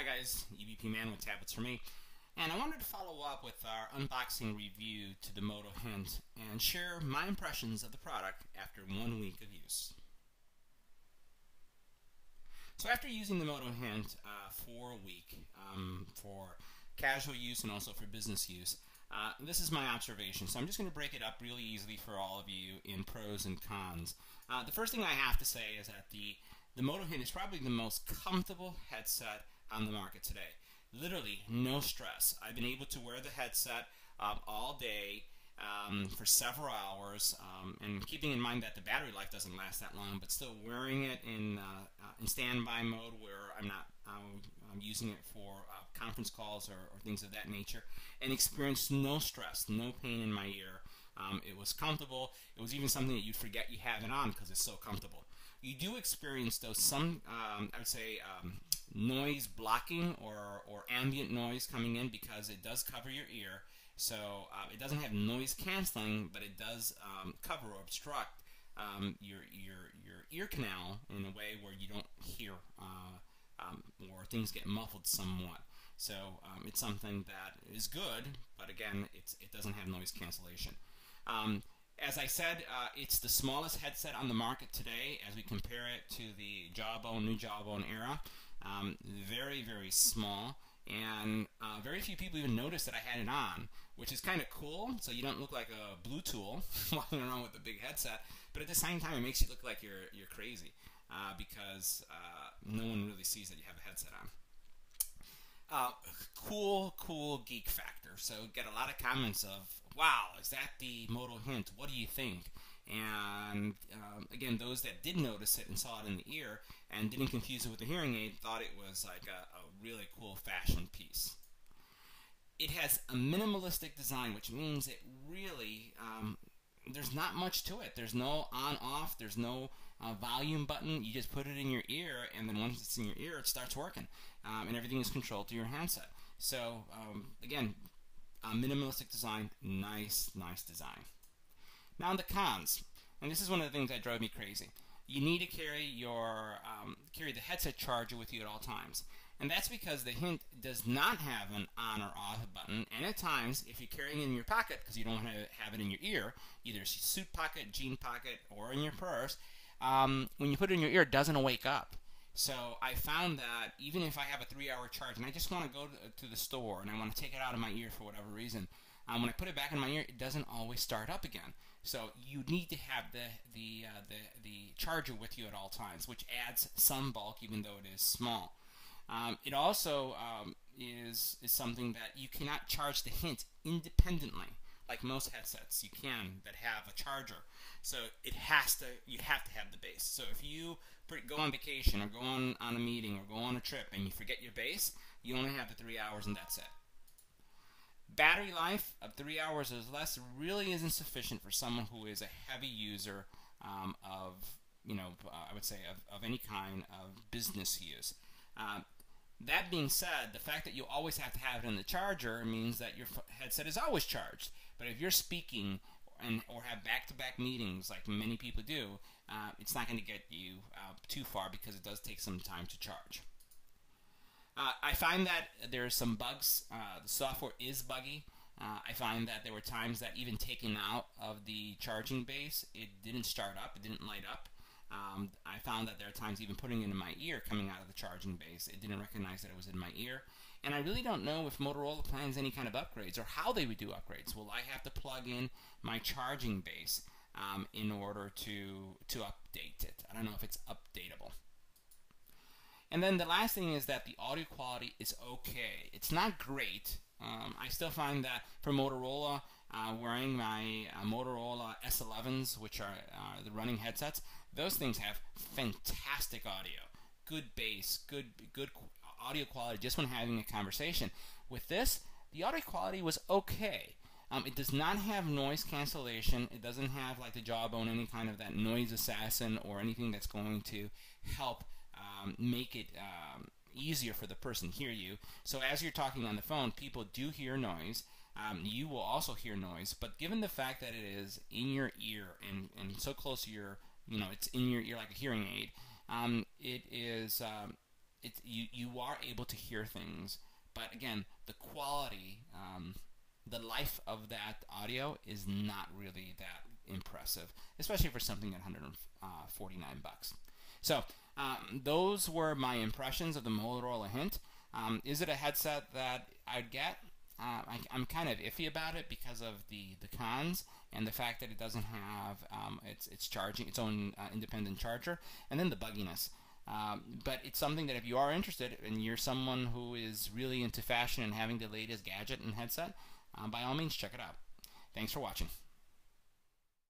guys, EBPMAN with Tablets for Me, and I wanted to follow up with our unboxing review to the Moto Hint and share my impressions of the product after 1 week of use. So after using the Moto Hint for a week for casual use and also for business use, this is my observation. So I'm just going to break it up really easily for all of you in pros and cons. The first thing I have to say is that the Moto Hint is probably the most comfortable headset on the market today. Literally no stress. I've been able to wear the headset all day for several hours, and keeping in mind that the battery life doesn't last that long, but still wearing it in standby mode where I'm using it for conference calls or things of that nature, and experienced no stress, no pain in my ear. It was comfortable. It was even something that you'd forget you have it on because it's so comfortable. You do experience, though, some, I would say, noise blocking or ambient noise coming in because it does cover your ear. So it doesn't have noise canceling, but it does cover or obstruct your ear canal in a way where you don't hear or things get muffled somewhat. So it's something that is good, but again, it doesn't have noise cancellation. As I said, it's the smallest headset on the market today as we compare it to the Jawbone, new Jawbone era. Very, very small, and very few people even noticed that I had it on, which is kind of cool, so you don't look like a blue tool walking around with a big headset, but at the same time it makes you look like you're crazy because no one really sees that you have a headset on. Cool geek factor. So get a lot of comments of, wow, is that the Moto Hint? What do you think? And again, those that did notice it and saw it in the ear and didn't confuse it with the hearing aid thought it was like a really cool fashion piece. It has a minimalistic design, which means it really, there's not much to it. There's no on-off, there's no volume button. You just put it in your ear, and then once it's in your ear, it starts working. And everything is controlled through your handset. So, again, minimalistic design, nice design. Now the cons, and this is one of the things that drove me crazy. You need to carry carry the headset charger with you at all times. And that's because the Hint does not have an on or off button, and at times, if you're carrying it in your pocket, because you don't want to have it in your ear, either suit pocket, jean pocket, or in your purse, when you put it in your ear, it doesn't wake up. So I found that even if I have a 3-hour charge and I just want to go to the store and I want to take it out of my ear for whatever reason, when I put it back in my ear, it doesn't always start up again. So you need to have the charger with you at all times, which adds some bulk even though it is small. It also is something that you cannot charge the Hint independently, like most headsets you can that have a charger. So you have to have the base. So if you go on vacation or go on a meeting or go on a trip and you forget your base, you only have the 3 hours and that's it. Battery life of 3 hours or less really isn't sufficient for someone who is a heavy user of, I would say of any kind of business use. That being said, the fact that you always have to have it in the charger means that your headset is always charged. But if you're speaking or have back-to-back meetings like many people do, it's not going to get you too far because it does take some time to charge. I find that there are some bugs. The software is buggy. I find that there were times that even taking out of the charging base, it didn't start up, it didn't light up. I found that there are times even putting it in my ear coming out of the charging base, it didn't recognize that it was in my ear. And I really don't know if Motorola plans any kind of upgrades or how they would do upgrades. Will I have to plug in my charging base in order to update it? I don't know if it's updatable. And then the last thing is that the audio quality is okay. It's not great. I still find that for Motorola, wearing my Motorola S11s, which are the running headsets, those things have fantastic audio, good bass, good audio quality just when having a conversation. With this, the audio quality was okay. It does not have noise cancellation. It doesn't have, like the Jawbone, any kind of that noise assassin or anything that's going to help make it easier for the person to hear you. So as you're talking on the phone, people do hear noise. You will also hear noise, but given the fact that it is in your ear and so close to your, it's in your ear like a hearing aid, it is you are able to hear things, but again, the quality, the life of that audio is not really that impressive, especially for something at 149 bucks. So those were my impressions of the Motorola Hint. Is it a headset that I'd get? I'm kind of iffy about it because of the cons and the fact that it doesn't have its own independent charger, and then the bugginess. But it's something that if you are interested and you're someone who is really into fashion and having the latest gadget and headset, by all means check it out. Thanks for watching.